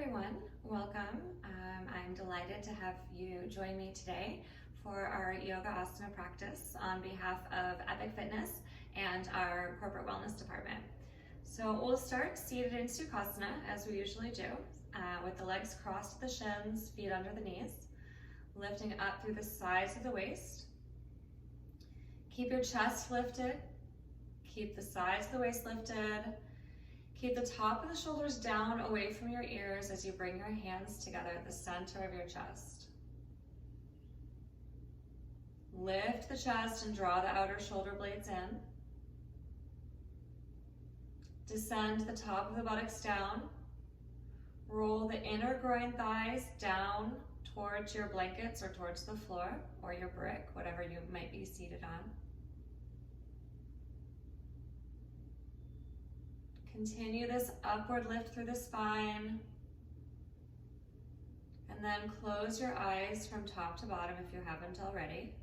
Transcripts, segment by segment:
everyone, welcome. I'm delighted to have you join me today for our yoga asana practice on behalf of Epic Fitness and our corporate wellness department. So we'll start seated in Sukhasana as we usually do, with the legs crossed to the shins, feet under the knees, lifting up through the sides of the waist. Keep your chest lifted, keep the sides of the waist lifted. Keep the top of the shoulders down away from your ears as you bring your hands together at the center of your chest. Lift the chest and draw the outer shoulder blades in. Descend the top of the buttocks down. Roll the inner groin thighs down towards your blankets or towards the floor or your brick, whatever you might be seated on. Continue this upward lift through the spine, and then close your eyes from top to bottom if you haven't already.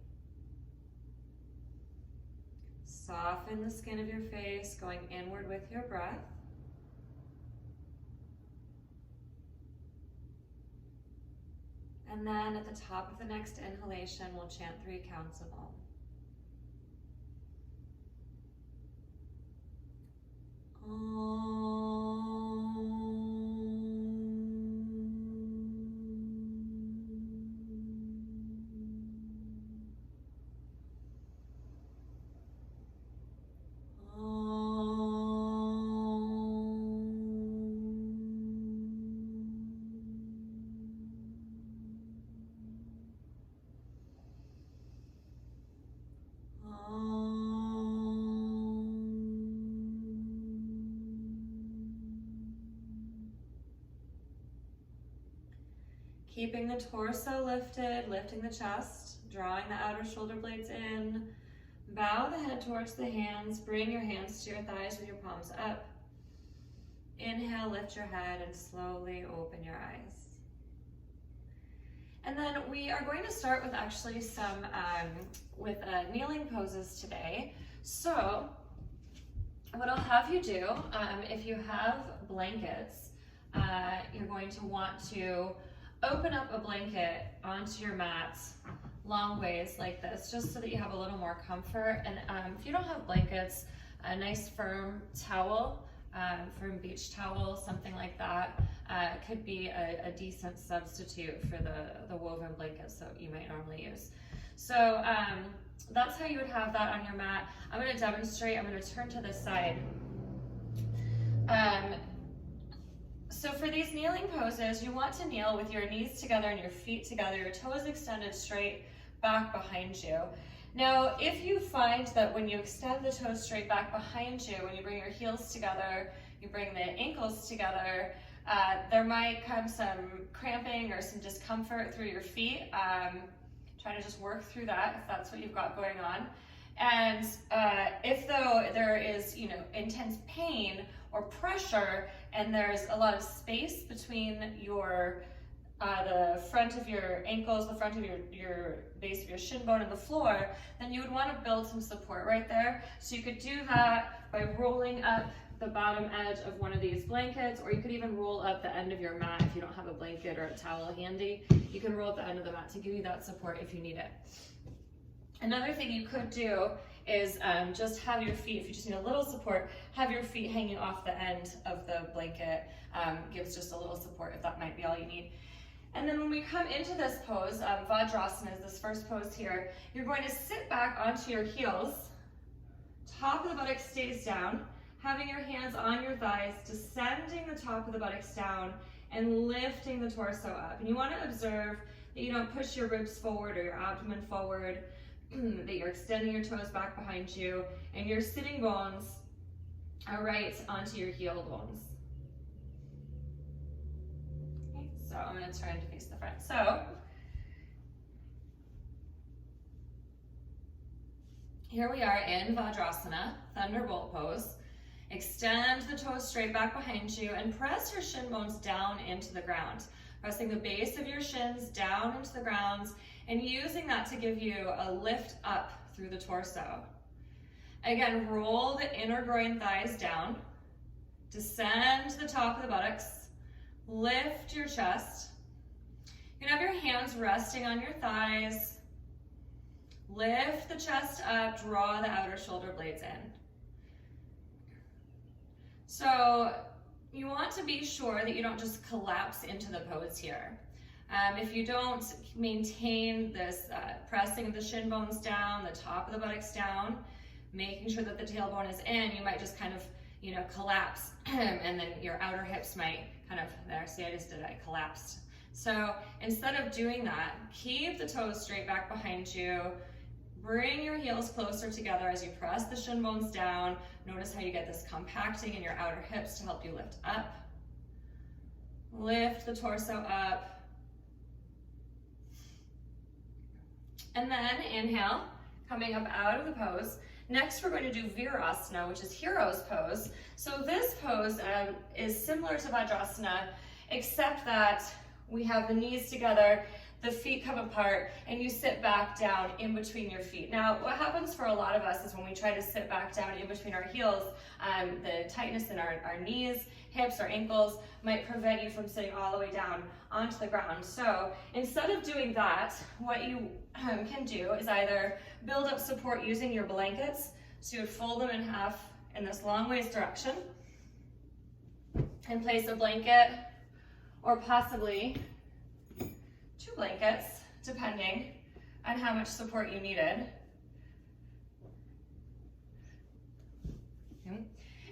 Soften the skin of your face, going inward with your breath. And then at the top of the next inhalation, we'll chant 3 counts of Om. Keeping the torso lifted, lifting the chest, drawing the outer shoulder blades in. Bow the head towards the hands. Bring your hands to your thighs with your palms up. Inhale, lift your head, and slowly open your eyes. And then we are going to start with actually some kneeling poses today. So what I'll have you do, if you have blankets, you're going to want to open up a blanket onto your mat long ways like this, just so that you have a little more comfort. And if you don't have blankets, a nice firm towel, firm beach towel, something like that, could be a decent substitute for the woven blankets that you might normally use. So that's how you would have that on your mat. I'm going to demonstrate. I'm going to turn to this side. So for these kneeling poses, you want to kneel with your knees together and your feet together, your toes extended straight back behind you. Now, if you find that when you extend the toes straight back behind you, when you bring your heels together, you bring the ankles together, there might come some cramping or some discomfort through your feet. Try to just work through that if that's what you've got going on. And if though there is, intense pain or pressure, and there's a lot of space between your the front of your ankles, the front of your base of your shin bone and the floor, then you would want to build some support right there. So you could do that by rolling up the bottom edge of one of these blankets, or you could even roll up the end of your mat if you don't have a blanket or a towel handy. You can roll up the end of the mat to give you that support if you need it. Another thing you could do is just have your feet, if you just need a little support, have your feet hanging off the end of the blanket. Gives just a little support if that might be all you need. And then when we come into this pose, Vajrasana is this first pose here, you're going to sit back onto your heels, top of the buttocks stays down, having your hands on your thighs, descending the top of the buttocks down, and lifting the torso up. And you want to observe that you don't push your ribs forward or your abdomen forward, that you're extending your toes back behind you, and your sitting bones are right onto your heel bones. Okay, so I'm going to turn to face the front. So here we are in Vajrasana, Thunderbolt pose. Extend the toes straight back behind you and press your shin bones down into the ground. Pressing the base of your shins down into the ground and using that to give you a lift up through the torso. Again, roll the inner groin thighs down, descend to the top of the buttocks, Lift your chest. You can have your hands resting on your thighs. Lift the chest up, draw the outer shoulder blades in. So you want to be sure that you don't just collapse into the pose here. If you don't maintain this pressing of the shin bones down, the top of the buttocks down, making sure that the tailbone is in, you might just kind of, collapse and then your outer hips might kind of, there, see I just did it, I collapsed. So instead of doing that, keep the toes straight back behind you. Bring your heels closer together as you press the shin bones down. Notice how you get this compacting in your outer hips to help you lift up. Lift the torso up. And then inhale, coming up out of the pose. Next, we're going to do Virasana, which is hero's pose. So this pose is similar to Vajrasana, except that we have the knees together, the feet come apart, and you sit back down in between your feet. Now, what happens for a lot of us is when we try to sit back down in between our heels, the tightness in our knees, hips, or ankles might prevent you from sitting all the way down onto the ground. So instead of doing that, what you can do is either build up support using your blankets. So you would fold them in half in this long waist direction and place a blanket or possibly 2 blankets, depending on how much support you needed.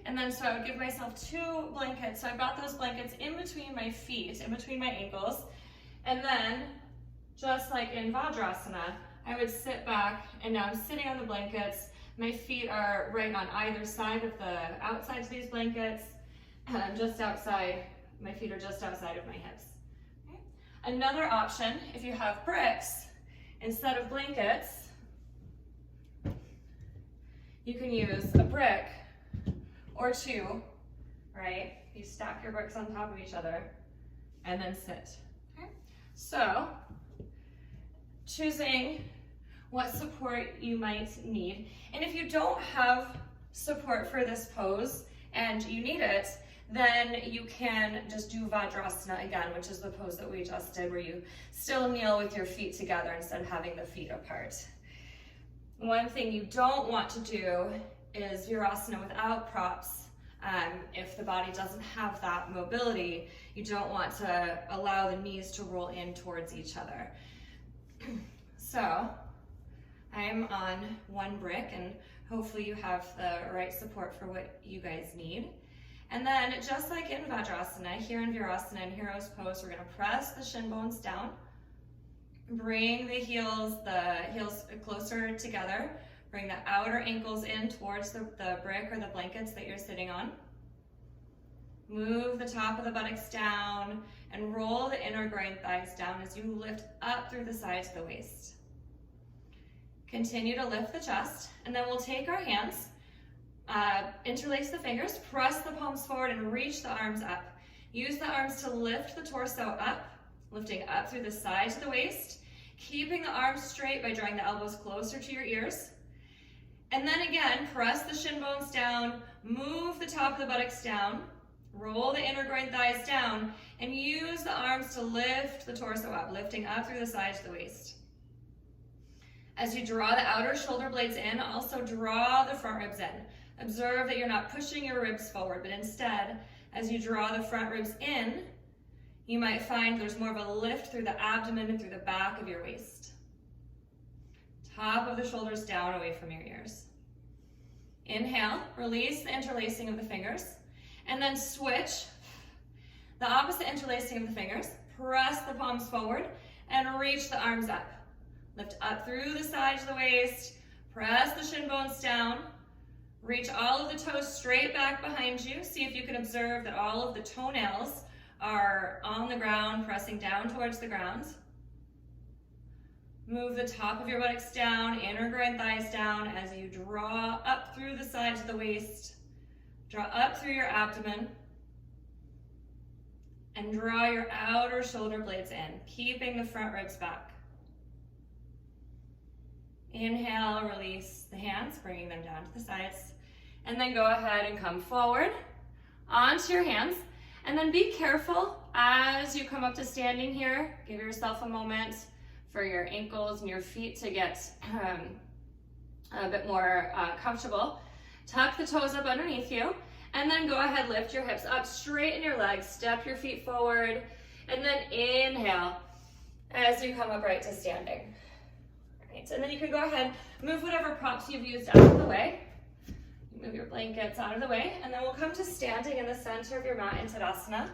And then so I would give myself 2 blankets. So I brought those blankets in between my feet, in between my ankles. And then, just like in Vajrasana, I would sit back, and now I'm sitting on the blankets. My feet are right on either side of the outsides of these blankets, and I'm just outside, my feet are just outside of my hips. Okay. Another option, if you have bricks, instead of blankets, you can use a brick or 2, right? You stack your bricks on top of each other and then sit. Okay. So, choosing what support you might need. And if you don't have support for this pose and you need it, then you can just do Vajrasana again, which is the pose that we just did, where you still kneel with your feet together instead of having the feet apart. One thing you don't want to do is Virasana without props. If the body doesn't have that mobility, you don't want to allow the knees to roll in towards each other. So I'm on 1 brick, and hopefully you have the right support for what you guys need. And then just like in Vajrasana, here in Virasana and Hero's Pose, we're going to press the shin bones down. Bring the heels closer together. Bring the outer ankles in towards the brick or the blankets that you're sitting on. Move the top of the buttocks down and roll the inner groin thighs down as you lift up through the sides of the waist. Continue to lift the chest, and then we'll take our hands, interlace the fingers, press the palms forward and reach the arms up. Use the arms to lift the torso up, lifting up through the sides of the waist, keeping the arms straight by drawing the elbows closer to your ears. And then again, press the shin bones down, move the top of the buttocks down, roll the inner groin thighs down, and use the arms to lift the torso up, lifting up through the sides of the waist. As you draw the outer shoulder blades in, also draw the front ribs in. Observe that you're not pushing your ribs forward, but instead, as you draw the front ribs in, you might find there's more of a lift through the abdomen and through the back of your waist. Top of the shoulders down away from your ears. Inhale, release the interlacing of the fingers, and then switch the opposite interlacing of the fingers. Press the palms forward and reach the arms up. Lift up through the sides of the waist, press the shin bones down, reach all of the toes straight back behind you. See if you can observe that all of the toenails are on the ground, pressing down towards the ground. Move the top of your buttocks down, inner groin thighs down as you draw up through the sides of the waist. Draw up through your abdomen and draw your outer shoulder blades in, keeping the front ribs back. Inhale, release the hands, bringing them down to the sides. And then go ahead and come forward onto your hands. And then be careful as you come up to standing here. Give yourself a moment for your ankles and your feet to get a bit more comfortable. Tuck the toes up underneath you, and then go ahead, lift your hips up, straighten your legs, step your feet forward, and then inhale as you come upright to standing. All right, and then you can go ahead, move whatever props you've used out of the way. Move your blankets out of the way, and then we'll come to standing in the center of your mat in Tadasana,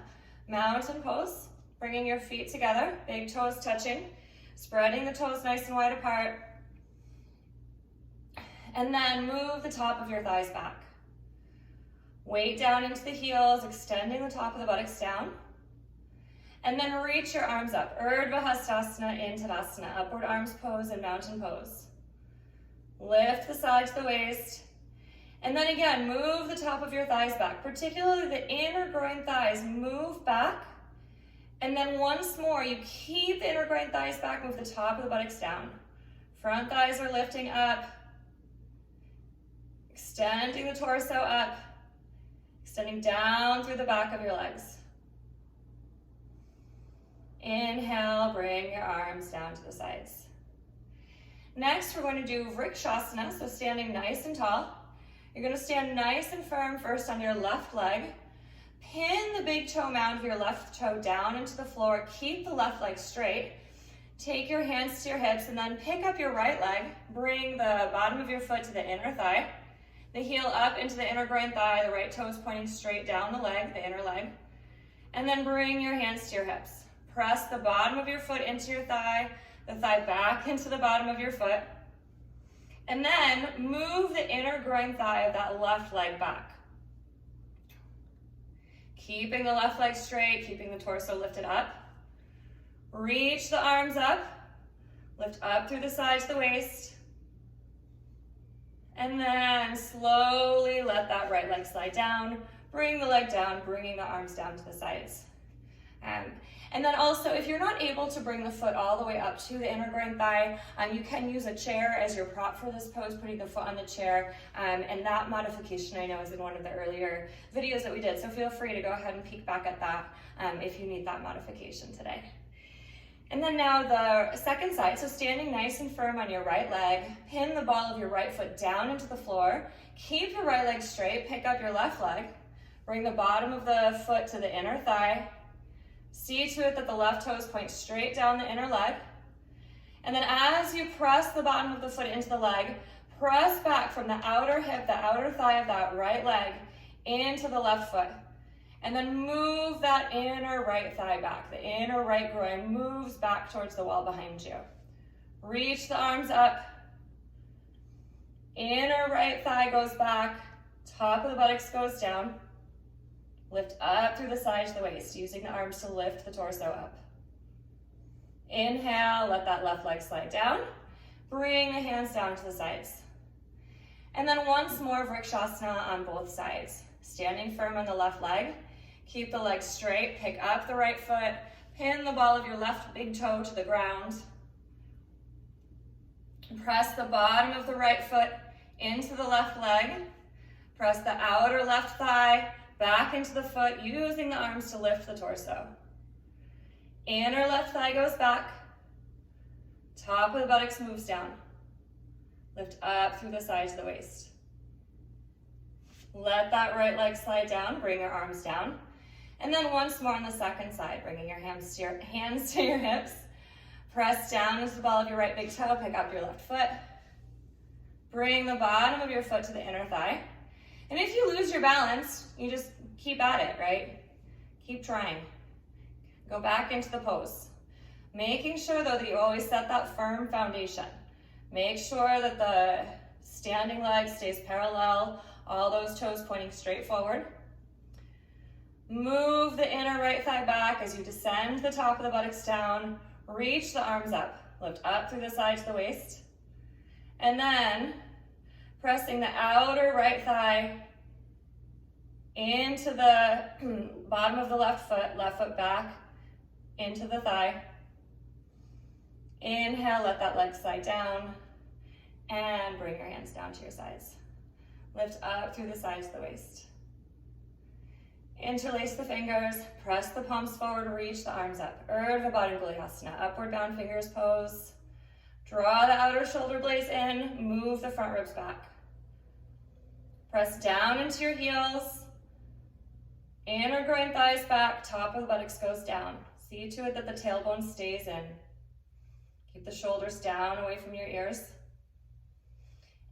mountain pose, bringing your feet together, big toes touching, spreading the toes nice and wide apart, and then move the top of your thighs back. Weight down into the heels, extending the top of the buttocks down, and then reach your arms up. Urdhva Baddhanguliyasana in Tadasana, upward arms pose and mountain pose. Lift the side to the waist. And then again, move the top of your thighs back, particularly the inner groin thighs, move back. And then once more, you keep the inner groin thighs back, move the top of the buttocks down. Front thighs are lifting up, extending the torso up, extending down through the back of your legs. Inhale, bring your arms down to the sides. Next, we're going to do Vrksasana, so standing nice and tall. You're going to stand nice and firm first on your left leg. Pin the big toe mound of your left toe down into the floor. Keep the left leg straight. Take your hands to your hips and then pick up your right leg. Bring the bottom of your foot to the inner thigh. The heel up into the inner groin thigh. The right toe is pointing straight down the leg, the inner leg. And then bring your hands to your hips. Press the bottom of your foot into your thigh, the thigh back into the bottom of your foot. And then move the inner groin thigh of that left leg back. Keeping the left leg straight, keeping the torso lifted up. Reach the arms up, lift up through the sides of the waist. And then slowly let that right leg slide down. Bring the leg down, bringing the arms down to the sides. And then also, if you're not able to bring the foot all the way up to the inner groin thigh, you can use a chair as your prop for this pose, putting the foot on the chair. And that modification I know is in one of the earlier videos that we did, so feel free to go ahead and peek back at that if you need that modification today. And then now the second side, so standing nice and firm on your right leg, pin the ball of your right foot down into the floor, keep your right leg straight, pick up your left leg, bring the bottom of the foot to the inner thigh. See to it that the left toes point straight down the inner leg. And then as you press the bottom of the foot into the leg, press back from the outer hip, the outer thigh of that right leg into the left foot. And then move that inner right thigh back. The inner right groin moves back towards the wall behind you. Reach the arms up. Inner right thigh goes back. Top of the buttocks goes down. Lift up through the sides of the waist, using the arms to lift the torso up. Inhale, let that left leg slide down. Bring the hands down to the sides. And then once more, Vrksasana on both sides. Standing firm on the left leg. Keep the leg straight, pick up the right foot, pin the ball of your left big toe to the ground. Press the bottom of the right foot into the left leg. Press the outer left thigh back into the foot, using the arms to lift the torso. Inner left thigh goes back. Top of the buttocks moves down. Lift up through the sides of the waist. Let that right leg slide down, bring your arms down. And then once more on the second side, bringing your hands to your hips. Press down into the ball of your right big toe, pick up your left foot. Bring the bottom of your foot to the inner thigh. And if you lose your balance, you just keep at it, right? Keep trying. Go back into the pose. Making sure, though, that you always set that firm foundation. Make sure that the standing leg stays parallel, all those toes pointing straight forward. Move the inner right thigh back as you descend the top of the buttocks down. Reach the arms up. Lift up through the sides of the waist. And then pressing the outer right thigh into the bottom of the left foot back into the thigh. Inhale, let that leg slide down, and bring your hands down to your sides. Lift up through the sides of the waist. Interlace the fingers, press the palms forward, reach the arms up. Urdhva Baddhanguliyasana, upward bound fingers pose. Draw the outer shoulder blades in, move the front ribs back. Press down into your heels. Inner groin thighs back, top of the buttocks goes down. See to it that the tailbone stays in. Keep the shoulders down away from your ears.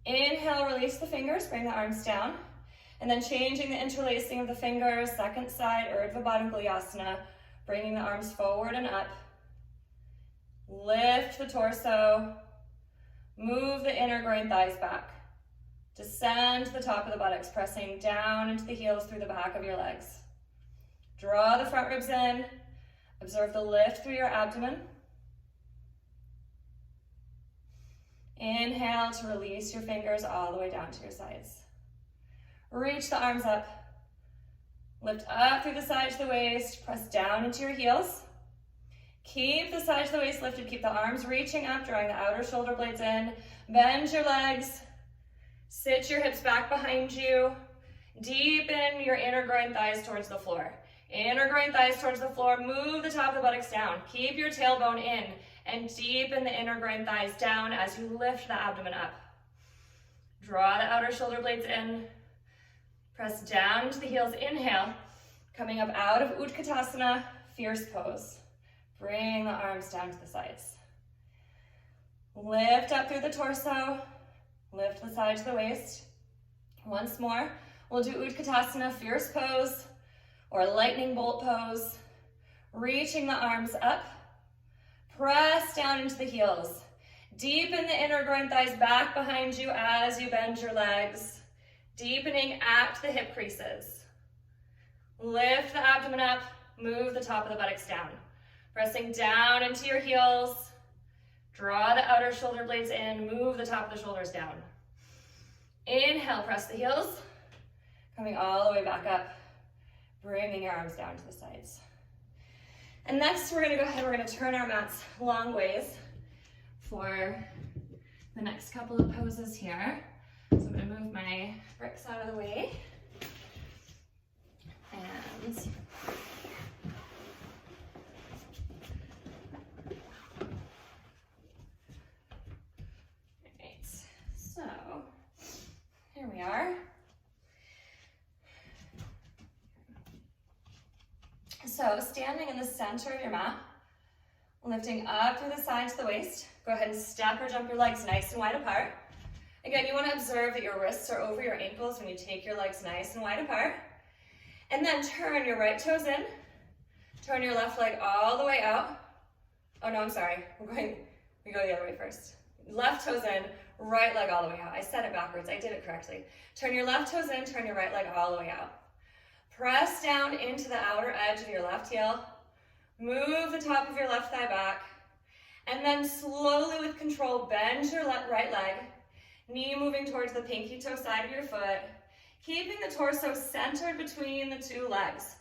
Inhale, release the fingers, bring the arms down. And then changing the interlacing of the fingers, second side, Urdhva Baddhanguliyasana, bringing the arms forward and up. Lift the torso, move the inner groin thighs back. Descend to the top of the buttocks, pressing down into the heels through the back of your legs. Draw the front ribs in, observe the lift through your abdomen. Inhale to release your fingers all the way down to your sides. Reach the arms up. Lift up through the sides of the waist. Press down into your heels. Keep the sides of the waist lifted. Keep the arms reaching up, drawing the outer shoulder blades in. Bend your legs. Sit your hips back behind you. Deepen your inner groin thighs towards the floor. Inner groin thighs towards the floor. Move the top of the buttocks down. Keep your tailbone in and deepen the inner groin thighs down as you lift the abdomen up. Draw the outer shoulder blades in. Press down into the heels, inhale. Coming up out of Utkatasana, fierce pose. Bring the arms down to the sides. Lift up through the torso. Lift the sides of the waist. Once more, we'll do Utkatasana, fierce pose, or lightning bolt pose. Reaching the arms up. Press down into the heels. Deepen the inner groin thighs back behind you as you bend your legs. Deepening at the hip creases. Lift the abdomen up, move the top of the buttocks down. Pressing down into your heels. Draw the outer shoulder blades in, move the top of the shoulders down. Inhale, press the heels. Coming all the way back up, bringing your arms down to the sides. And next we're gonna go ahead, we're gonna turn our mats long ways for the next couple of poses here. So I'm going to move my bricks out of the way. And alright, so here we are. So standing in the center of your mat, lifting up through the sides of the waist. Go ahead and step or jump your legs nice and wide apart. Again, you want to observe that your wrists are over your ankles when you take your legs nice and wide apart. And then turn your right toes in. Turn your left leg all the way out. Oh no, I'm sorry. We go the other way first. Left toes in, right leg all the way out. I said it backwards. I did it correctly. Turn your left toes in, turn your right leg all the way out. Press down into the outer edge of your left heel. Move the top of your left thigh back. And then slowly with control, bend your right leg. Knee moving towards the pinky toe side of your foot, keeping the torso centered between the two legs.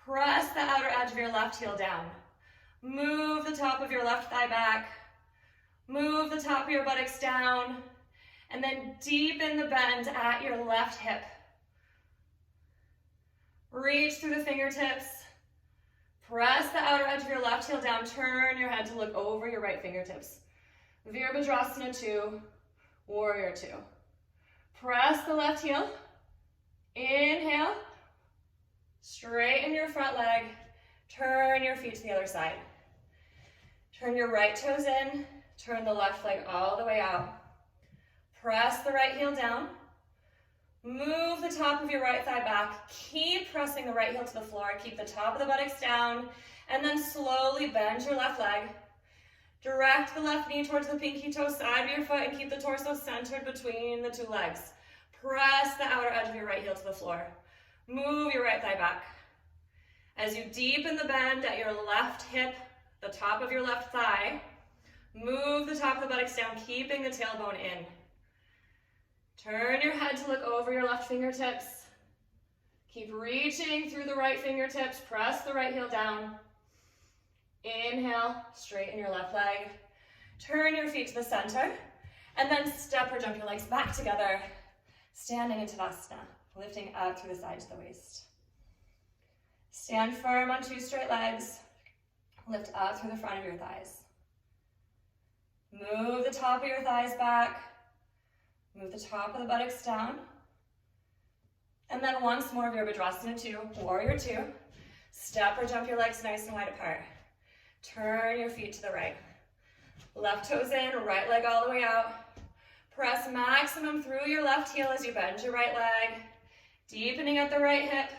Press the outer edge of your left heel down. Move the top of your left thigh back. Move the top of your buttocks down. And then deepen the bend at your left hip. Reach through the fingertips. Press the outer edge of your left heel down. Turn your head to look over your right fingertips. Virabhadrasana II. Warrior II. Press the left heel. Inhale. Straighten your front leg. Turn your feet to the other side. Turn your right toes in. Turn the left leg all the way out. Press the right heel down. Move the top of your right thigh back. Keep pressing the right heel to the floor. Keep the top of the buttocks down. And then slowly bend your left leg. Direct the left knee towards the pinky toe side of your foot and keep the torso centered between the two legs. Press the outer edge of your right heel to the floor. Move your right thigh back. As you deepen the bend at your left hip, the top of your left thigh, move the top of the buttocks down, keeping the tailbone in. Turn your head to look over your left fingertips. Keep reaching through the right fingertips. Press the right heel down. Inhale, straighten your left leg. Turn your feet to the center. And then step or jump your legs back together. Standing in Tadasana, lifting up through the sides of the waist. Stand firm on 2 straight legs. Lift up through the front of your thighs. Move the top of your thighs back. Move the top of the buttocks down. And then once more, Virabhadrasana II, Warrior II. Step or jump your legs nice and wide apart. Turn your feet to the right. Left toes in, right leg all the way out. Press maximum through your left heel as you bend your right leg. Deepening at the right hip.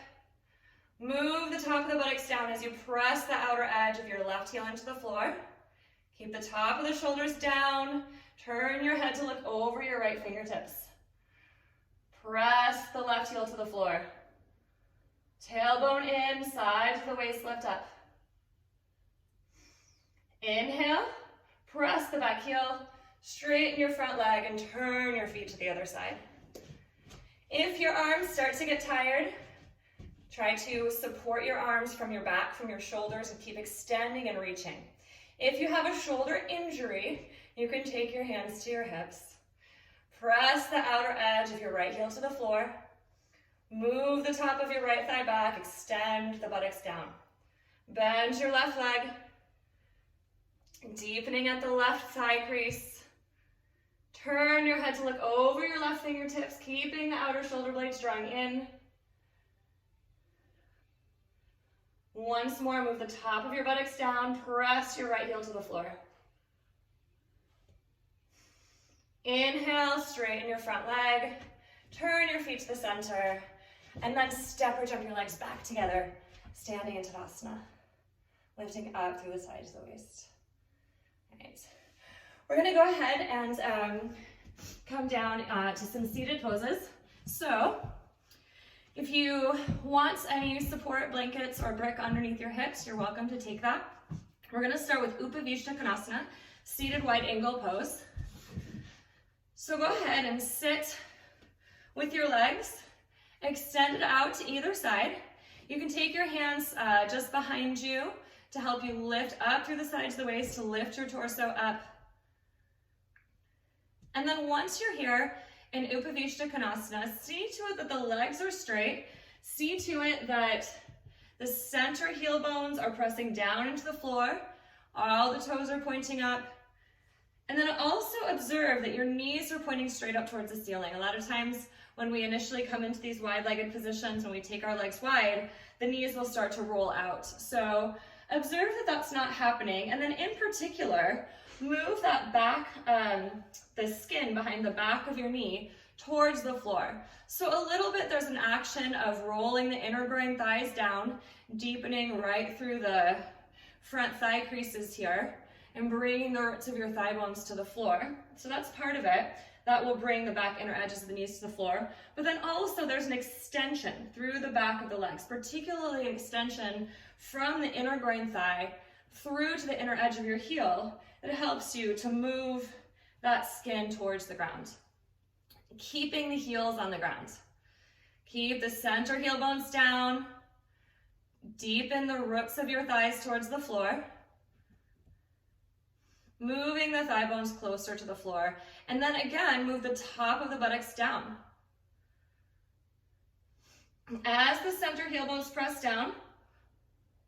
Move the top of the buttocks down as you press the outer edge of your left heel into the floor. Keep the top of the shoulders down. Turn your head to look over your right fingertips. Press the left heel to the floor. Tailbone in, side of the waist, lift up. Inhale, press the back heel, straighten your front leg, and turn your feet to the other side. If your arms start to get tired, try to support your arms from your back, from your shoulders, and keep extending and reaching. If you have a shoulder injury, you can take your hands to your hips. Press the outer edge of your right heel to the floor. Move the top of your right thigh back, extend the buttocks down. Bend your left leg, deepening at the left thigh crease. Turn your head to look over your left fingertips, keeping the outer shoulder blades drawing in. Once more, move the top of your buttocks down, press your right heel to the floor. Inhale, straighten your front leg, turn your feet to the center, and then step or jump your legs back together, standing in Tadasana, lifting up through the sides of the waist. All right. We're gonna go ahead and come down to some seated poses. So, if you want any support blankets or brick underneath your hips, you're welcome to take that. We're gonna start with Upavista Konasana, seated wide angle pose. So go ahead and sit with your legs extended out to either side. You can take your hands just behind you to help you lift up through the sides of the waist, to lift your torso up. And then once you're here in Upavista Konasana, see to it that the legs are straight. See to it that the center heel bones are pressing down into the floor. All the toes are pointing up. And then also observe that your knees are pointing straight up towards the ceiling. A lot of times when we initially come into these wide-legged positions, when we take our legs wide, the knees will start to roll out. So observe that that's not happening. And then in particular, move that back, the skin behind the back of your knee towards the floor. So a little bit, there's an action of rolling the inner groin thighs down, deepening right through the front thigh creases here, and bringing the roots of your thigh bones to the floor. So that's part of it. That will bring the back inner edges of the knees to the floor. But then also there's an extension through the back of the legs, particularly an extension from the inner groin thigh through to the inner edge of your heel. That helps you to move that skin towards the ground. Keeping the heels on the ground. Keep the center heel bones down. Deepen the roots of your thighs towards the floor. Moving the thigh bones closer to the floor. And then again, move the top of the buttocks down. As the center heel bones press down,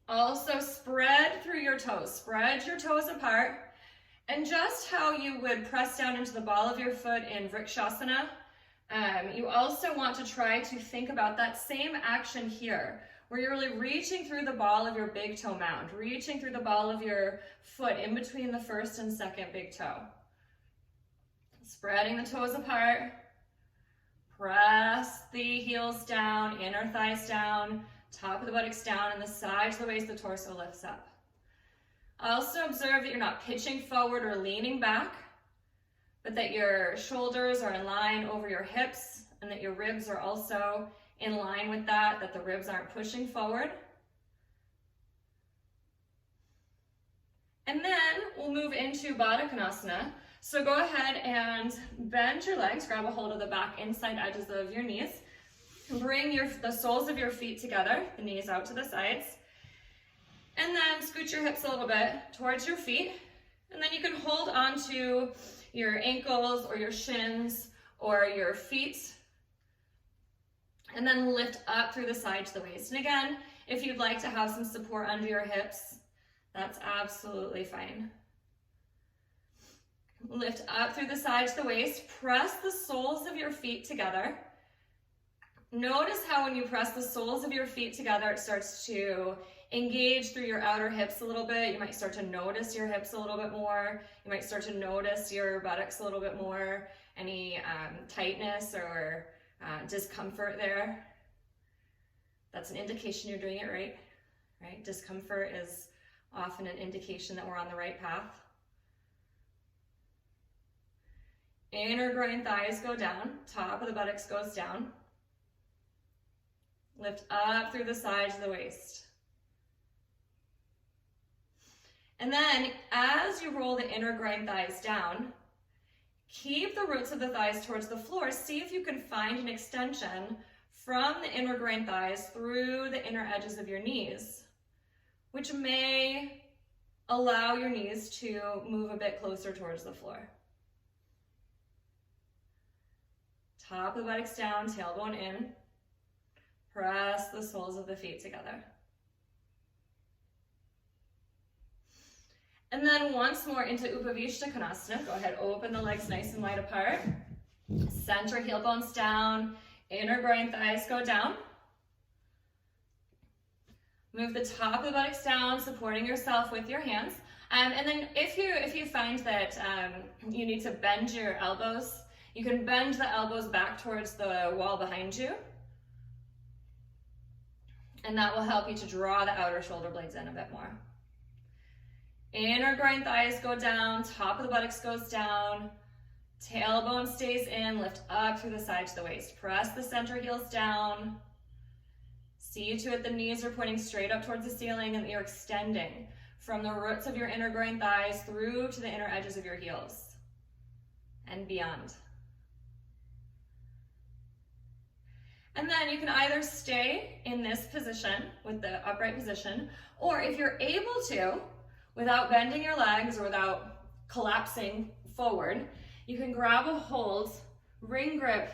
also spread through your toes. Spread your toes apart. And just how you would press down into the ball of your foot in Vrksasana, you also want to try to think about that same action here, where you're really reaching through the ball of your big toe mound, reaching through the ball of your foot in between the first and second big toe. Spreading the toes apart, press the heels down, inner thighs down, top of the buttocks down, and the sides of the waist, the torso lifts up. Also observe that you're not pitching forward or leaning back, but that your shoulders are in line over your hips and that your ribs are also in line with that the ribs aren't pushing forward. And then we'll move into Baddha Konasana. So go ahead and bend your legs, grab a hold of the back inside edges of your knees. Bring the soles of your feet together, the knees out to the sides. And then scoot your hips a little bit towards your feet. And then you can hold onto your ankles or your shins or your feet. And then lift up through the side to the waist. And again, If you'd like to have some support under your hips, that's absolutely fine. Lift up through the sides of the waist. Press the soles of your feet together. Notice how when you press the soles of your feet together, it starts to engage through your outer hips a little bit. You might start to notice your hips a little bit more. You might start to notice your buttocks a little bit more. Any tightness or discomfort there. That's an indication you're doing it right. Right? Discomfort is often an indication that we're on the right path. Inner groin thighs go down, top of the buttocks goes down. Lift up through the sides of the waist. And then as you roll the inner groin thighs down, keep the roots of the thighs towards the floor. See if you can find an extension from the inner groin thighs through the inner edges of your knees, which may allow your knees to move a bit closer towards the floor. Top of the buttocks down, tailbone in. Press the soles of the feet together. And then once more into Upavista Konasana. Go ahead, open the legs nice and wide apart. Center heel bones down, inner groin thighs go down. Move the top of the buttocks down, supporting yourself with your hands. And then if you find that you need to bend your elbows, you can bend the elbows back towards the wall behind you. And that will help you to draw the outer shoulder blades in a bit more. Inner groin thighs go down, top of the buttocks goes down, tailbone stays in, lift up through the sides of the waist. Press the center heels down. See to it the knees are pointing straight up towards the ceiling and that you're extending from the roots of your inner groin thighs through to the inner edges of your heels and beyond. And then you can either stay in this position with the upright position, or if you're able to, without bending your legs or without collapsing forward, you can grab a hold, ring grip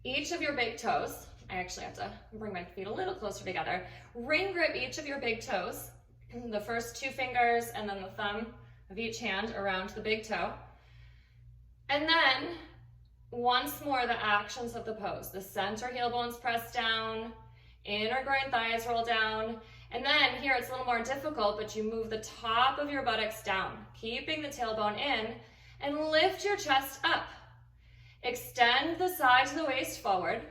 each of your big toes. I actually have to bring my feet a little closer together. Ring grip each of your big toes, the first two fingers and then the thumb of each hand around the big toe. And then once more, the actions of the pose. The center heel bones press down, inner groin thighs roll down, and then here it's a little more difficult, but you move the top of your buttocks down, keeping the tailbone in, and lift your chest up. Extend the sides of the waist forward,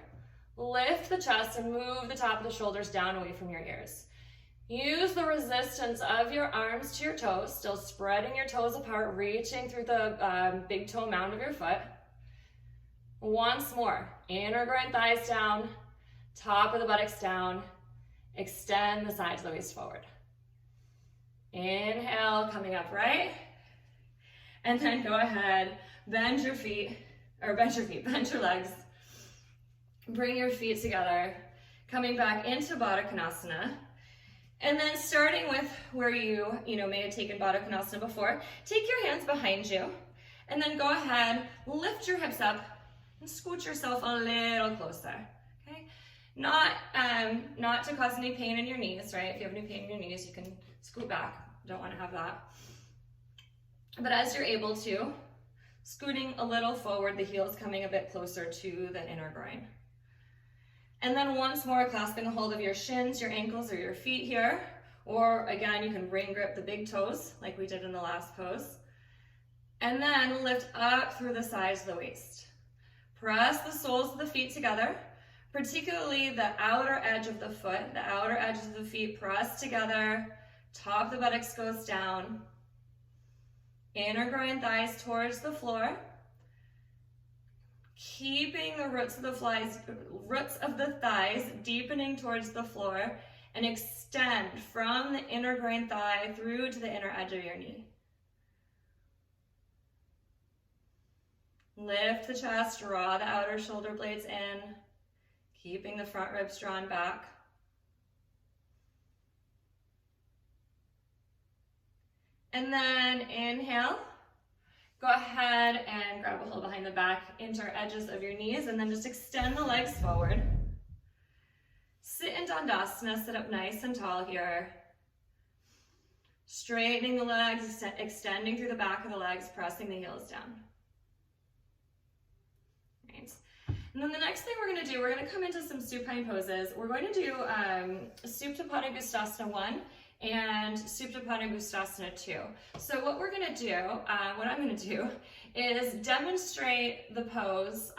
lift the chest, and move the top of the shoulders down away from your ears. Use the resistance of your arms to your toes, still spreading your toes apart, reaching through the big toe mound of your foot. Once more, inner groin thighs down, top of the buttocks down, extend the sides of the waist forward. Inhale, coming up right, and then go ahead, bend your legs, bring your feet together, coming back into Baddha Konasana, and then starting with where you may have taken Baddha Konasana before, take your hands behind you, and then go ahead, lift your hips up, and scoot yourself a little closer, okay? Not to cause any pain in your knees, right? If you have any pain in your knees, you can scoot back. Don't want to have that. But as you're able to, scooting a little forward, the heels coming a bit closer to the inner groin. And then once more, clasping a hold of your shins, your ankles, or your feet here. Or again, you can ring grip the big toes like we did in the last pose. And then lift up through the sides of the waist. Press the soles of the feet together, particularly the outer edge of the foot, the outer edges of the feet press together, top of the buttocks goes down, inner groin thighs towards the floor, keeping the roots of the thighs deepening towards the floor, and extend from the inner groin thigh through to the inner edge of your knee. Lift the chest, draw the outer shoulder blades in, keeping the front ribs drawn back. And then inhale, go ahead and grab a hold behind the back, inner edges of your knees, and then just extend the legs forward. Sit in Tadasana, sit up nice and tall here. Straightening the legs, extending through the back of the legs, pressing the heels down. Right. And then the next thing we're going to do, we're going to come into some supine poses. We're going to do Supta Padangusthasana I and Supta Padangusthasana II. So what we're going to do, what I'm going to do is demonstrate the pose,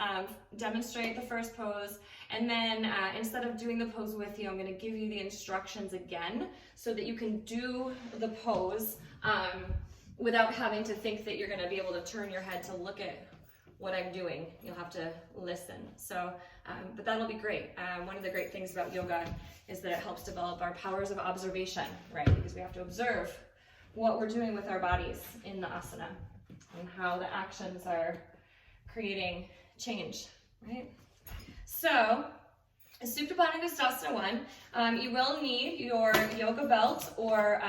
demonstrate the first pose, and then instead of doing the pose with you, I'm going to give you the instructions again so that you can do the pose without having to think that you're going to be able to turn your head to look at what I'm doing. You'll have to listen. So, but that'll be great. One of the great things about yoga is that it helps develop our powers of observation, right? Because we have to observe what we're doing with our bodies in the asana and how the actions are creating change, right? So, Supta Padangusthasana I, you will need your yoga belt or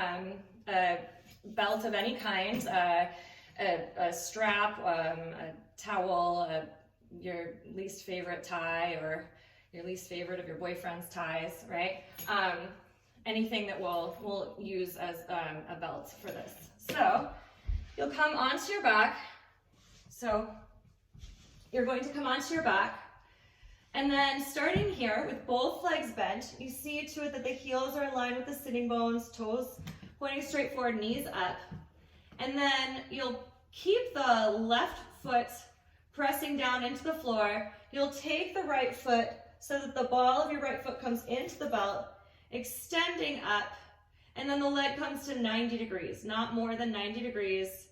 a belt of any kind, a strap, a towel, your least favorite tie, or your least favorite of your boyfriend's ties, right? Anything that we'll use as a belt for this. So you'll come onto your back. So you're going to come onto your back. And then starting here with both legs bent, you see to it that the heels are in line with the sitting bones, toes pointing straight forward, knees up. And then you'll keep the left foot pressing down into the floor. You'll take the right foot so that the ball of your right foot comes into the belt, extending up, and then the leg comes to 90 degrees, not more than 90 degrees.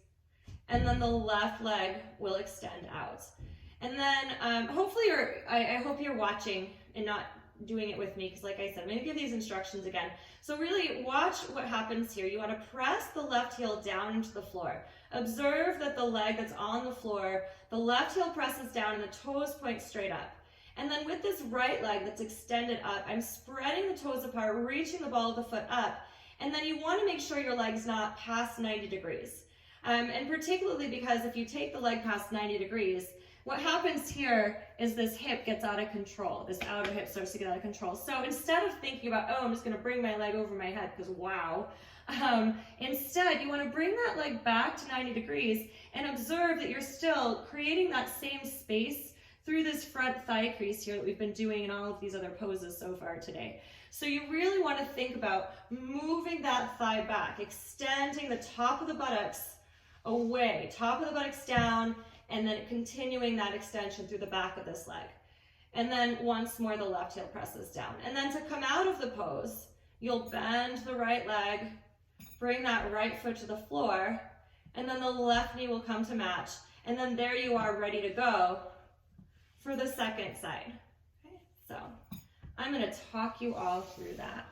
And then the left leg will extend out. And then hopefully I hope you're watching and not doing it with me, because like I said, I'm going to give these instructions again. So really watch what happens here. You want to press the left heel down into the floor. Observe that the leg that's on the floor, the left heel presses down and the toes point straight up. And then with this right leg that's extended up, I'm spreading the toes apart, reaching the ball of the foot up. And then you want to make sure your leg's not past 90 degrees. And particularly because if you take the leg past 90 degrees, what happens here is this hip gets out of control. This outer hip starts to get out of control. So instead of thinking about, oh, I'm just going to bring my leg over my head because wow, instead you want to bring that leg back to 90 degrees and observe that you're still creating that same space through this front thigh crease here that we've been doing in all of these other poses so far today. So you really want to think about moving that thigh back, extending the top of the buttocks away, top of the buttocks down, and then continuing that extension through the back of this leg. And then once more, the left heel presses down. And then to come out of the pose, you'll bend the right leg, bring that right foot to the floor, and then the left knee will come to match. And then there you are ready to go for the second side. Okay, so I'm going to talk you all through that.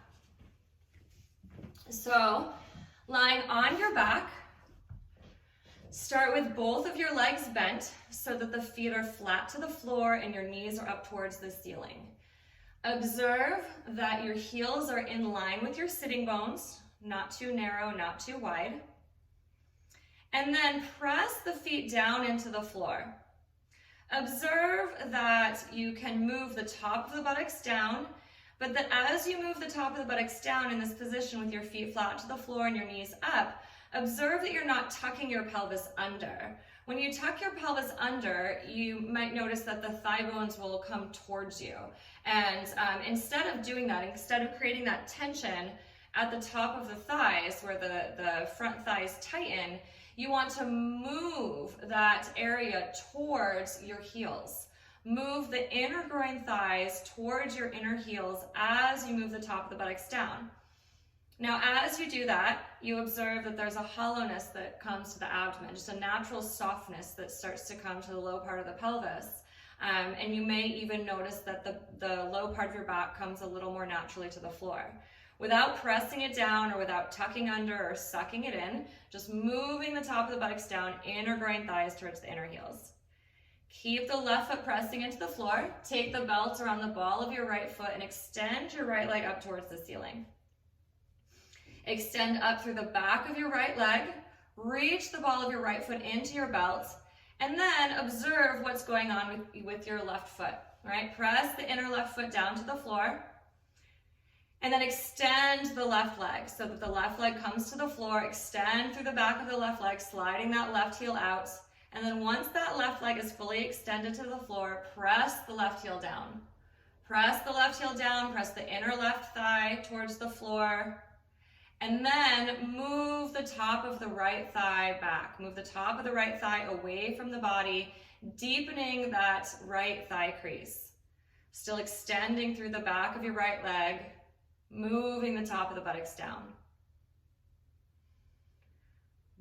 So lying on your back, start with both of your legs bent so that the feet are flat to the floor and your knees are up towards the ceiling. Observe that your heels are in line with your sitting bones, not too narrow, not too wide. And then press the feet down into the floor. Observe that you can move the top of the buttocks down, but that as you move the top of the buttocks down in this position with your feet flat to the floor and your knees up, observe that you're not tucking your pelvis under. When you tuck your pelvis under, you might notice that the thigh bones will come towards you. And instead of doing that, instead of creating that tension at the top of the thighs where the front thighs tighten, you want to move that area towards your heels. Move the inner groin thighs towards your inner heels as you move the top of the buttocks down. Now, as you do that, you observe that there's a hollowness that comes to the abdomen, just a natural softness that starts to come to the low part of the pelvis. And you may even notice that the low part of your back comes a little more naturally to the floor. Without pressing it down or without tucking under or sucking it in, just moving the top of the buttocks down, inner groin thighs towards the inner heels. Keep the left foot pressing into the floor. Take the belt around the ball of your right foot and extend your right leg up towards the ceiling. Extend up through the back of your right leg, reach the ball of your right foot into your belt, and then observe what's going on with your left foot, right? Press the inner left foot down to the floor, And then extend the left leg so that the left leg comes to the floor. Extend through the back of the left leg, sliding that left heel out. And then once that left leg is fully extended to the floor, press the left heel down. Press the left heel down, press the inner left thigh towards the floor. And then move the top of the right thigh back. Move the top of the right thigh away from the body, deepening that right thigh crease. Still extending through the back of your right leg, moving the top of the buttocks down.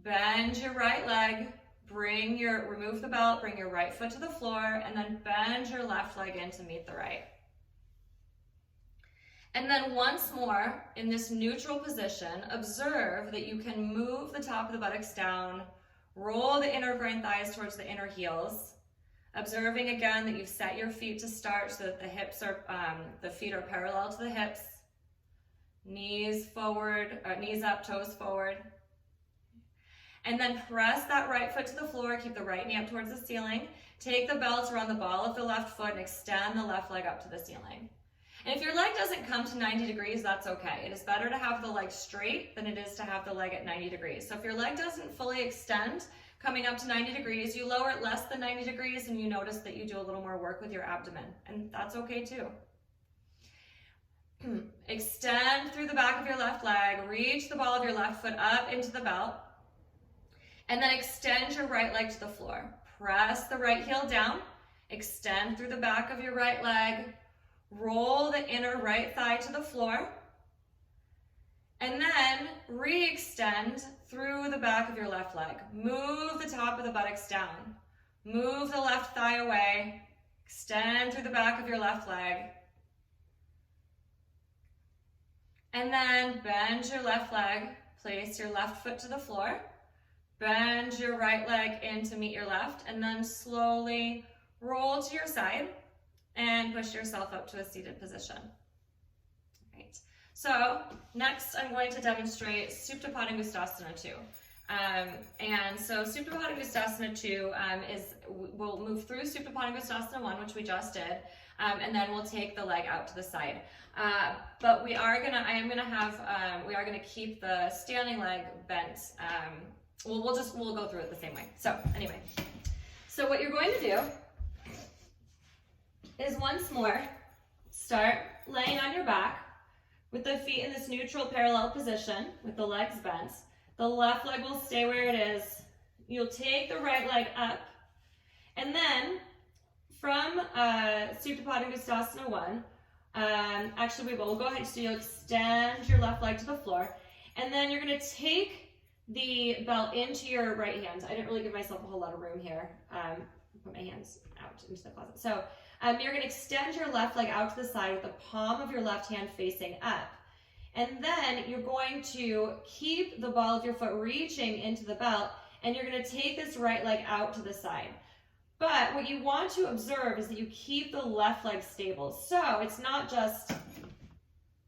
Bend your right leg, remove the belt, bring your right foot to the floor, and then bend your left leg in to meet the right. And then once more, in this neutral position, observe that you can move the top of the buttocks down, roll the inner groin thighs towards the inner heels, observing again that you've set your feet to start so that the feet are parallel to the hips, knees forward, knees up, toes forward. And then press that right foot to the floor, keep the right knee up towards the ceiling, take the belt around the ball of the left foot and extend the left leg up to the ceiling. And if your leg doesn't come to 90 degrees, that's okay. It is better to have the leg straight than it is to have the leg at 90 degrees. So if your leg doesn't fully extend, coming up to 90 degrees, you lower it less than 90 degrees and you notice that you do a little more work with your abdomen, and that's okay too. Extend through the back of your left leg, reach the ball of your left foot up into the belt, and then extend your right leg to the floor. Press the right heel down, extend through the back of your right leg, roll the inner right thigh to the floor, and then re-extend through the back of your left leg. Move the top of the buttocks down. Move the left thigh away. Extend through the back of your left leg. And then bend your left leg. Place your left foot to the floor. Bend your right leg in to meet your left, and then slowly roll to your side and push yourself up to a seated position. Right. So next I'm going to demonstrate Supta Padangusthasana II. And so Supta Padangusthasana II we'll move through Supta Padangusthasana I, which we just did, and then we'll take the leg out to the side. But we are gonna keep the standing leg bent. We'll go through it the same way. So anyway, so what you're going to do is once more start laying on your back with the feet in this neutral parallel position with the legs bent. The left leg will stay where it is. You'll take the right leg up, and then from Supta Padangusthasana I, we'll go ahead, so you'll extend your left leg to the floor, and then you're going to take the belt into your right hand. I didn't really give myself a whole lot of room here. Put my hands out into the closet. So you're going to extend your left leg out to the side with the palm of your left hand facing up. And then you're going to keep the ball of your foot reaching into the belt, and you're going to take this right leg out to the side. But what you want to observe is that you keep the left leg stable. So it's not just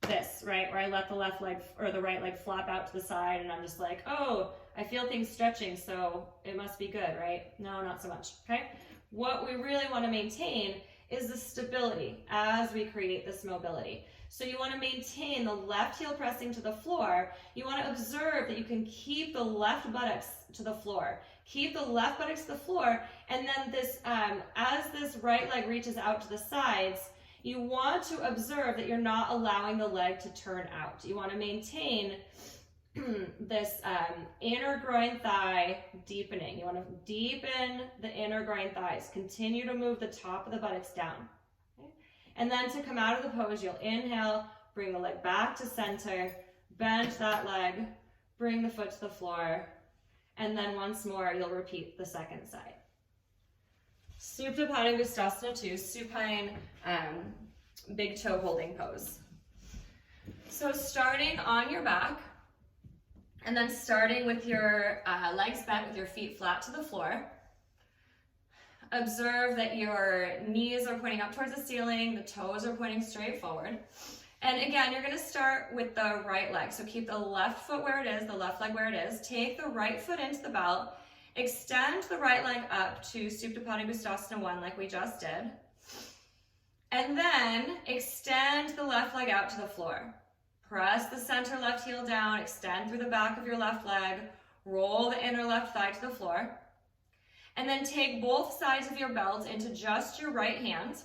this, right, where I let the left leg or the right leg flop out to the side and I'm just like, oh, I feel things stretching, so it must be good, right? No, not so much, okay? What we really want to maintain is the stability as we create this mobility. So you want to maintain the left heel pressing to the floor. You want to observe that you can keep the left buttocks to the floor. Keep the left buttocks to the floor, and then this, as this right leg reaches out to the sides, you want to observe that you're not allowing the leg to turn out. You want to maintain this inner groin thigh deepening. You want to deepen the inner groin thighs. Continue to move the top of the buttocks down. Okay? And then to come out of the pose, you'll inhale, bring the leg back to center, bend that leg, bring the foot to the floor, and then once more, you'll repeat the second side. Supta Padangusthasana II, supine big toe holding pose. So starting on your back, and then starting with your legs bent with your feet flat to the floor. Observe that your knees are pointing up towards the ceiling, the toes are pointing straight forward. And again, you're going to start with the right leg. So keep the left foot where it is, the left leg where it is. Take the right foot into the belt. Extend the right leg up to Supta Padangusthasana I like we just did. And then extend the left leg out to the floor. Press the center left heel down, extend through the back of your left leg, roll the inner left thigh to the floor, and then take both sides of your belt into just your right hand.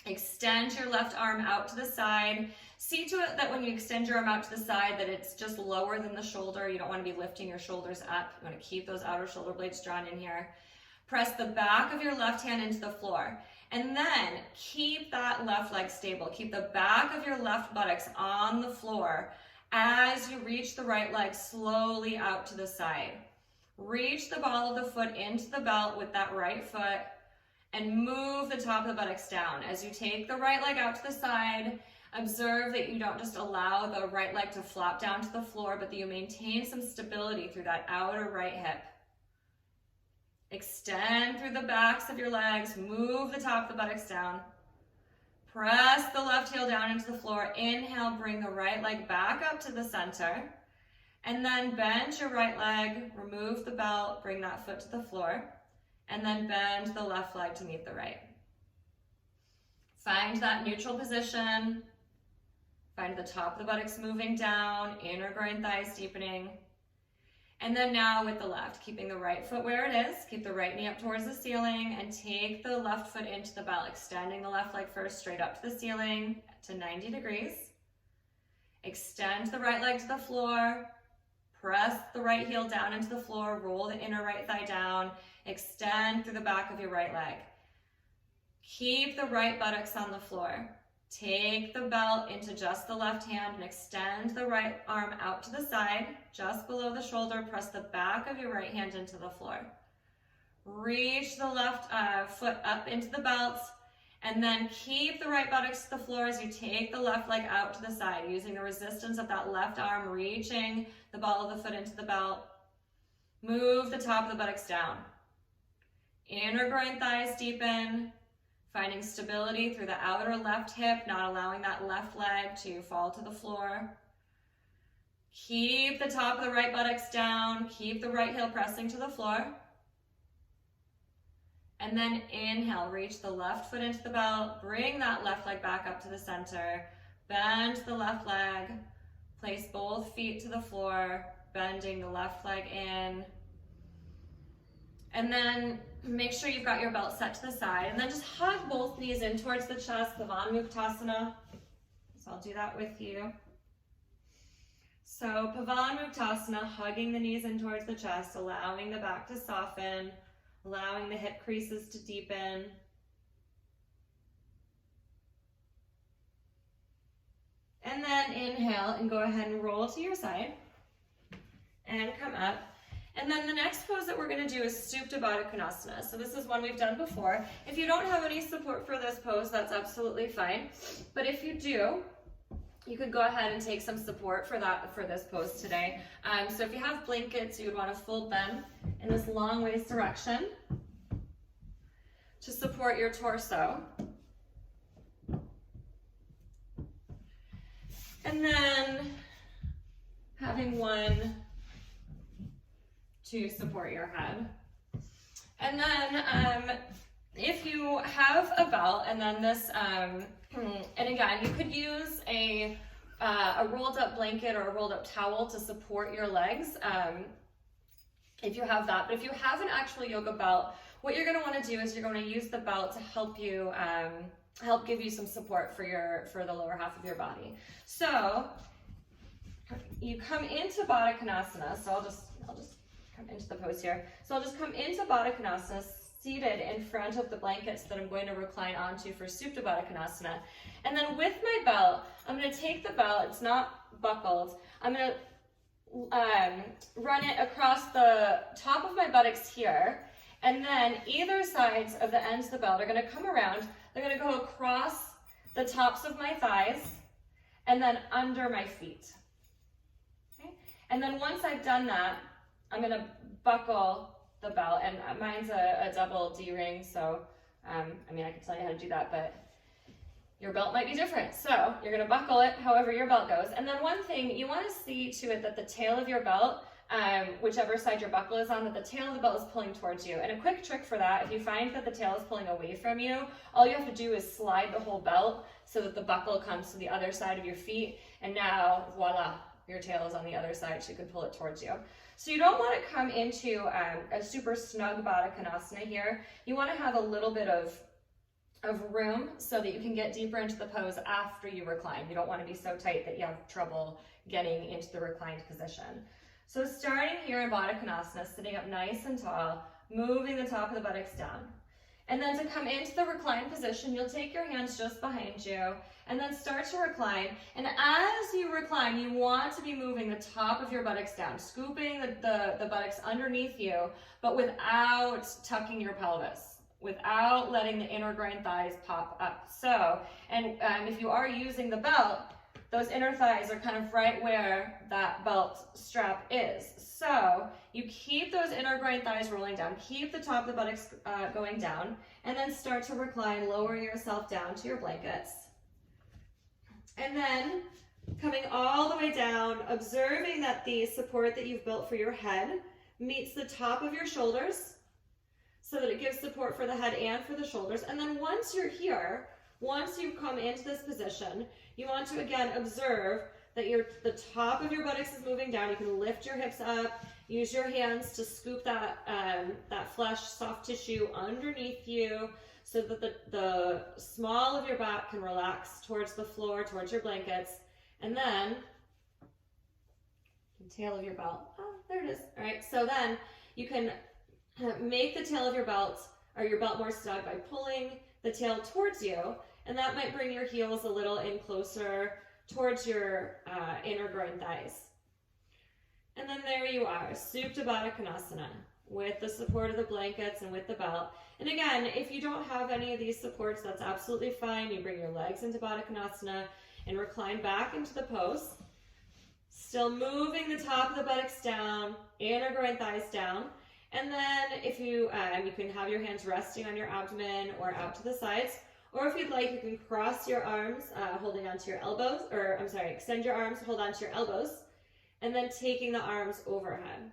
Extend your left arm out to the side. See to it that when you extend your arm out to the side that it's just lower than the shoulder. You don't want to be lifting your shoulders up. You want to keep those outer shoulder blades drawn in here. Press the back of your left hand into the floor. And then keep that left leg stable. Keep the back of your left buttocks on the floor as you reach the right leg slowly out to the side. Reach the ball of the foot into the belt with that right foot and move the top of the buttocks down. As you take the right leg out to the side, observe that you don't just allow the right leg to flop down to the floor, but that you maintain some stability through that outer right hip. Extend through the backs of your legs, move the top of the buttocks down. Press the left heel down into the floor. Inhale, bring the right leg back up to the center. And then bend your right leg, remove the belt, bring that foot to the floor. And then bend the left leg to meet the right. Find that neutral position. Find the top of the buttocks moving down, inner groin thighs deepening. And then now with the left, keeping the right foot where it is, keep the right knee up towards the ceiling and take the left foot into the belt, extending the left leg first straight up to the ceiling to 90 degrees. Extend the right leg to the floor, press the right heel down into the floor, roll the inner right thigh down, extend through the back of your right leg. Keep the right buttocks on the floor. Take the belt into just the left hand and extend the right arm out to the side, just below the shoulder. Press the back of your right hand into the floor. Reach the left foot up into the belt, and then keep the right buttocks to the floor as you take the left leg out to the side, using the resistance of that left arm, reaching the ball of the foot into the belt. Move the top of the buttocks down. Inner groin thighs deepen. Finding stability through the outer left hip, not allowing that left leg to fall to the floor. Keep the top of the right buttocks down. Keep the right heel pressing to the floor. And then inhale, reach the left foot into the belt. Bring that left leg back up to the center. Bend the left leg. Place both feet to the floor, bending the left leg in. And then make sure you've got your belt set to the side, and then just hug both knees in towards the chest, Pavanmuktasana. So I'll do that with you. So Pavanmuktasana, hugging the knees in towards the chest, allowing the back to soften, allowing the hip creases to deepen. And then inhale and go ahead and roll to your side and come up. And then the next pose that we're going to do is Supta Baddha Konasana. So this is one we've done before. If you don't have any support for this pose, that's absolutely fine. But if you do, you could go ahead and take some support for this pose today. So if you have blankets, you would want to fold them in this long waist direction to support your torso. And then having one to support your head. And then if you have a belt, and then this, and again, you could use a rolled up blanket or a rolled up towel to support your legs if you have that. But if you have an actual yoga belt, what you're going to want to do is you're going to use the belt to help you help give you some support for the lower half of your body. So you come into Baddha Konasana. So I'll just come into the pose here. So I'll just come into Baddha Konasana, seated in front of the blankets that I'm going to recline onto for Supta Baddha Konasana. And then with my belt, I'm going to take the belt, it's not buckled, I'm going to run it across the top of my buttocks here, and then either sides of the ends of the belt are going to come around. They're going to go across the tops of my thighs and then under my feet. Okay? And then once I've done that, I'm going to buckle the belt, and mine's a double D-ring, so I mean, I can tell you how to do that, but your belt might be different. So you're going to buckle it however your belt goes. And then one thing, you want to see to it that the tail of your belt, whichever side your buckle is on, that the tail of the belt is pulling towards you. And a quick trick for that, if you find that the tail is pulling away from you, all you have to do is slide the whole belt so that the buckle comes to the other side of your feet, and now voila, your tail is on the other side, so you can pull it towards you. So you don't want to come into a super snug Baddha Konasana here. You want to have a little bit of room so that you can get deeper into the pose after you recline. You don't want to be so tight that you have trouble getting into the reclined position. So starting here in Baddha Konasana, sitting up nice and tall, moving the top of the buttocks down. And then to come into the reclined position, you'll take your hands just behind you and then start to recline. And as you recline, you want to be moving the top of your buttocks down, scooping the buttocks underneath you, but without tucking your pelvis, without letting the inner groin thighs pop up. So, and if you are using the belt, those inner thighs are kind of right where that belt strap is. So you keep those inner groin thighs rolling down, keep the top of the buttocks going down, and then start to recline, lower yourself down to your blankets. And then coming all the way down, observing that the support that you've built for your head meets the top of your shoulders so that it gives support for the head and for the shoulders. And then once you're here, once you come into this position, you want to again observe that the top of your buttocks is moving down. You can lift your hips up, use your hands to scoop that flesh, soft tissue underneath you so that the small of your back can relax towards the floor, towards your blankets. And then the tail of your belt, oh, there it is. All right, so then you can make the tail of your belt or your belt more snug by pulling the tail towards you, and that might bring your heels a little in closer towards your inner groin thighs. And then there you are, Supta Baddha Konasana, with the support of the blankets and with the belt. And again, if you don't have any of these supports, that's absolutely fine. You bring your legs into Baddha Konasana and recline back into the pose. Still moving the top of the buttocks down, inner groin thighs down. And then if you can have your hands resting on your abdomen or out to the sides, or if you'd like, you can cross your arms, holding onto your elbows, extend your arms, hold onto your elbows, and then taking the arms overhead.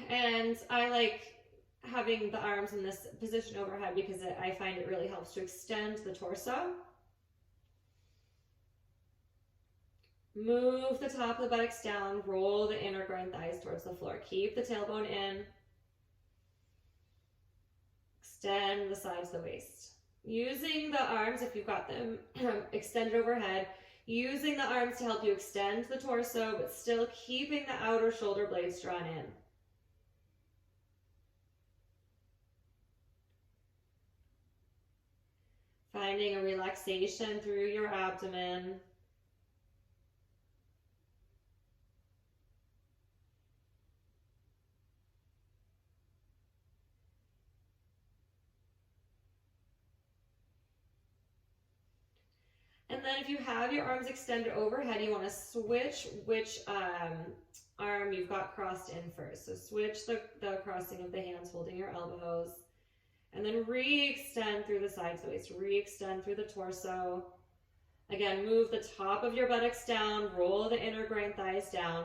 And I like having the arms in this position overhead because I find it really helps to extend the torso. Move the top of the buttocks down, roll the inner groin thighs towards the floor. Keep the tailbone in. Extend the sides of the waist. Using the arms, if you've got them extended overhead, using the arms to help you extend the torso, but still keeping the outer shoulder blades drawn in. Finding a relaxation through your abdomen. And then if you have your arms extended overhead, you want to switch which arm you've got crossed in first. So switch the crossing of the hands, holding your elbows. And then re-extend through the sides of the waist, re-extend through the torso. Again, move the top of your buttocks down, roll the inner groin thighs down.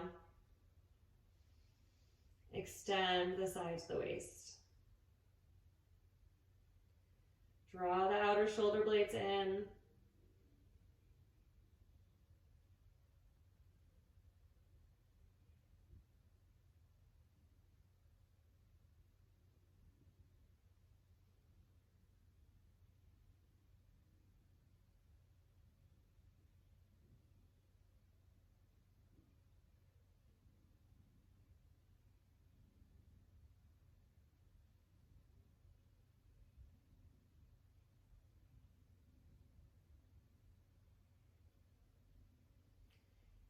Extend the sides of the waist. Draw the outer shoulder blades in.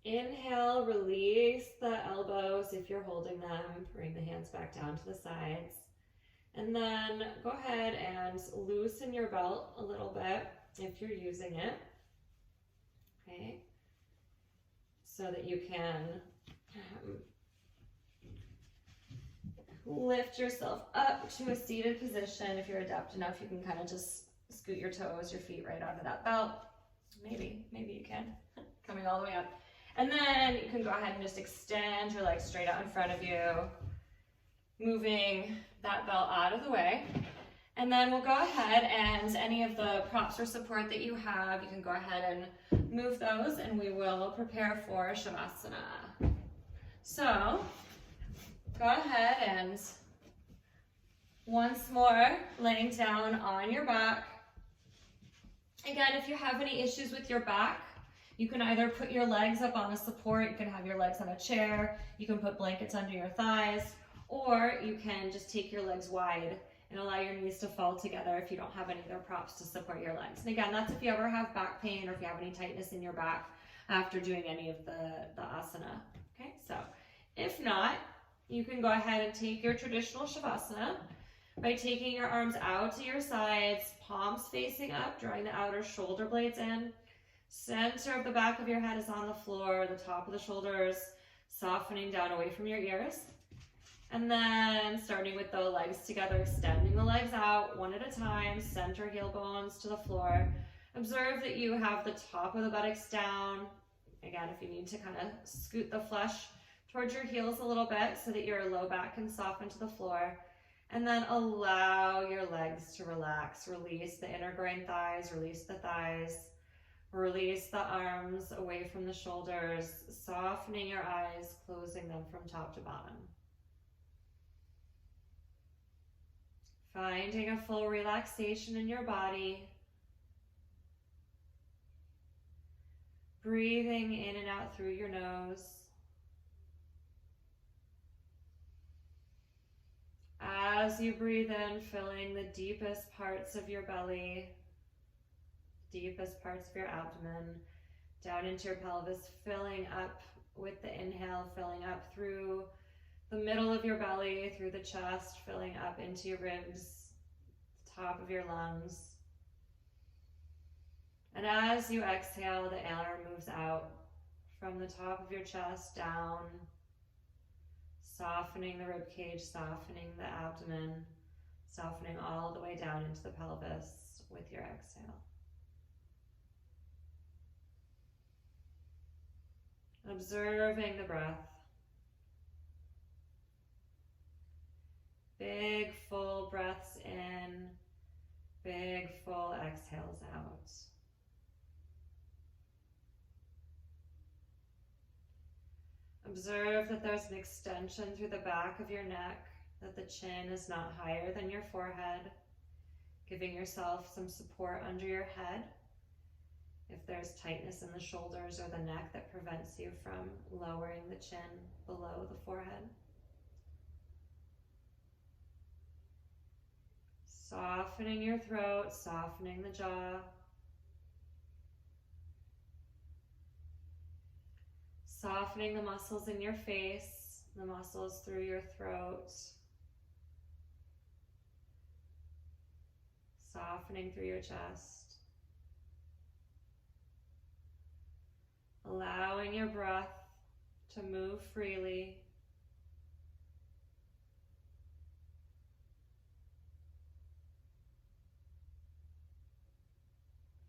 Inhale, release the elbows if you're holding them. Bring the hands back down to the sides. And then go ahead and loosen your belt a little bit if you're using it. Okay. So that you can lift yourself up to a seated position. If you're adept enough, you can kind of just scoot your toes, your feet right out of that belt. Maybe you can. Coming all the way up. And then you can go ahead and just extend your legs straight out in front of you, moving that belt out of the way. And then we'll go ahead and any of the props or support that you have, you can go ahead and move those and we will prepare for Shavasana. So go ahead and once more laying down on your back. Again, if you have any issues with your back, you can either put your legs up on a support, you can have your legs on a chair, you can put blankets under your thighs, or you can just take your legs wide and allow your knees to fall together if you don't have any other props to support your legs. And again, that's if you ever have back pain or if you have any tightness in your back after doing any of the asana. Okay, so if not, you can go ahead and take your traditional Shavasana by taking your arms out to your sides, palms facing up, drawing the outer shoulder blades in. Center of the back of your head is on the floor, the top of the shoulders softening down away from your ears. And then starting with the legs together, extending the legs out one at a time, center heel bones to the floor. Observe that you have the top of the buttocks down. Again, if you need to kind of scoot the flesh towards your heels a little bit so that your low back can soften to the floor. And then allow your legs to relax. Release the inner groin thighs, release the thighs. Release the arms away from the shoulders, softening your eyes, closing them from top to bottom. Finding a full relaxation in your body. Breathing in and out through your nose. As you breathe in, filling the deepest parts of your belly, deepest parts of your abdomen, down into your pelvis, filling up with the inhale, filling up through the middle of your belly, through the chest, filling up into your ribs, top of your lungs. And as you exhale, the air moves out from the top of your chest down, softening the rib cage, softening the abdomen, softening all the way down into the pelvis with your exhale. Observing the breath. Big full breaths in, big full exhales out. Observe that there's an extension through the back of your neck, that the chin is not higher than your forehead, giving yourself some support under your head. If there's tightness in the shoulders or the neck that prevents you from lowering the chin below the forehead. Softening your throat, softening the jaw. Softening the muscles in your face, the muscles through your throat. Softening through your chest. Allowing your breath to move freely.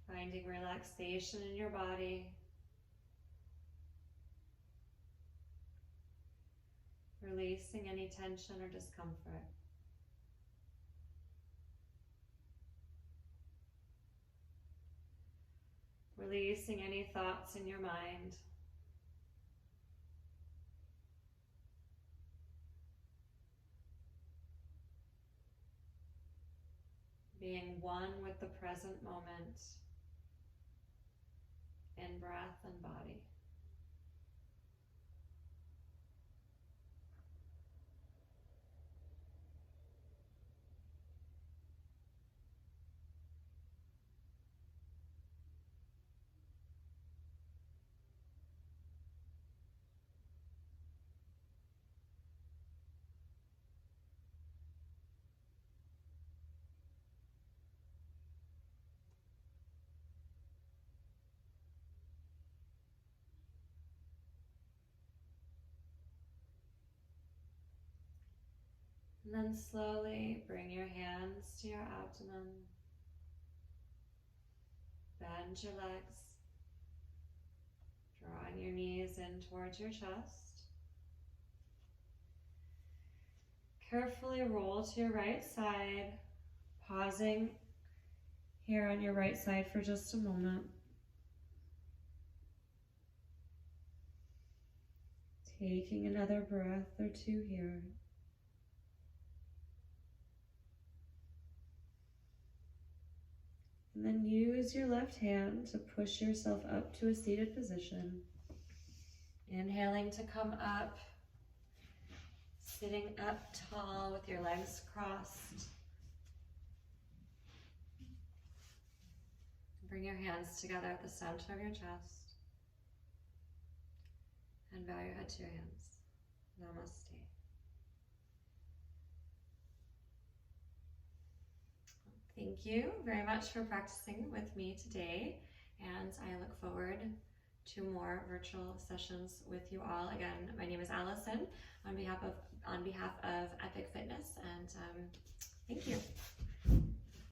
Finding relaxation in your body. Releasing any tension or discomfort. Releasing any thoughts in your mind. Being one with the present moment in breath and body. And then slowly bring your hands to your abdomen. Bend your legs, drawing your knees in towards your chest. Carefully roll to your right side, Pausing here on your right side for just a moment. Taking another breath or two here. And then use your left hand to push yourself up to a seated position. Inhaling to come up, sitting up tall with your legs crossed. Bring your hands together at the center of your chest. And bow your head to your hands. Namaste. Thank you very much for practicing with me today, and I look forward to more virtual sessions with you all. Again, my name is Alison on behalf of Epic Fitness, and thank you.